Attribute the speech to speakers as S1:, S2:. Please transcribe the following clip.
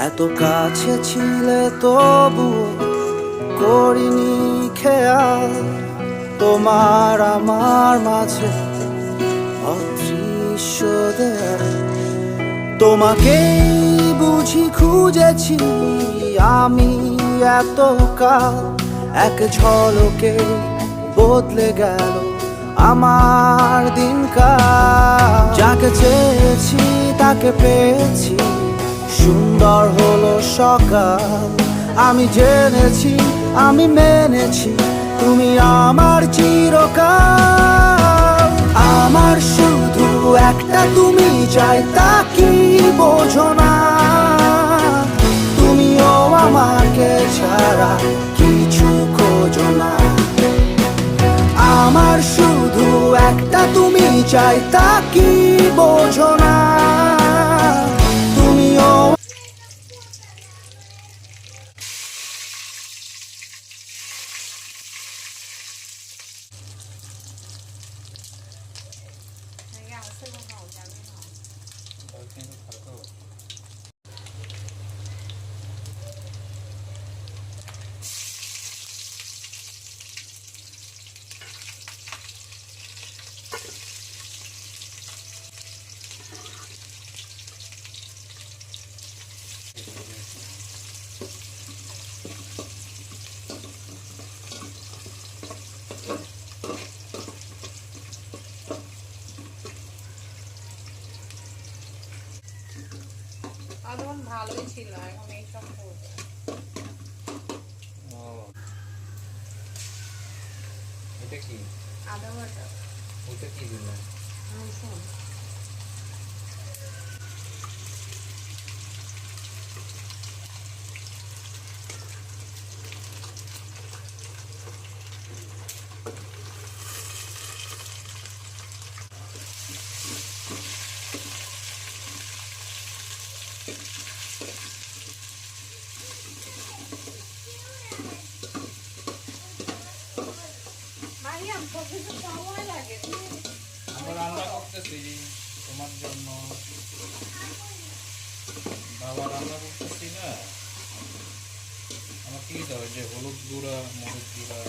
S1: এত কাছে ছিলে তবু করিনি খেয়াল তোমার আমার মাঝে অদৃশ্য দেয়াল। তোমাকেই বুঝি খুঁজেছি আমি এতকাল, এক ঝলকে বদলে গেল আমার দিনকাল। যাকে চেয়েছি তাকে পেয়েছি, সুন্দর হলো সকাল। আমি জেনেছি আমি মেনেছি তুমি আমার চিরকাল। আমার শুধু একটা তুমি চাই, তা কি বোঝো না? তুমিও আমাকে ছাড়া কিছু খোঁজো না। আমার শুধু একটা তুমি চাই, তা কি বোঝো না? তুমিও
S2: তখন ভালোই ছিল, এখন এইসব করবে।
S3: এটা কি
S2: আদা বাটা,
S3: ওটা কি দিলেন?
S2: রসুন, মারিয়াম সবকিছু সময় লাগে।
S3: আমরা রান্না করতেছি তোমার জন্য, বাবা রান্না করতেছি না। আমার কি দাও যে হলুদ গুঁড়া, মরিচ গুঁড়া,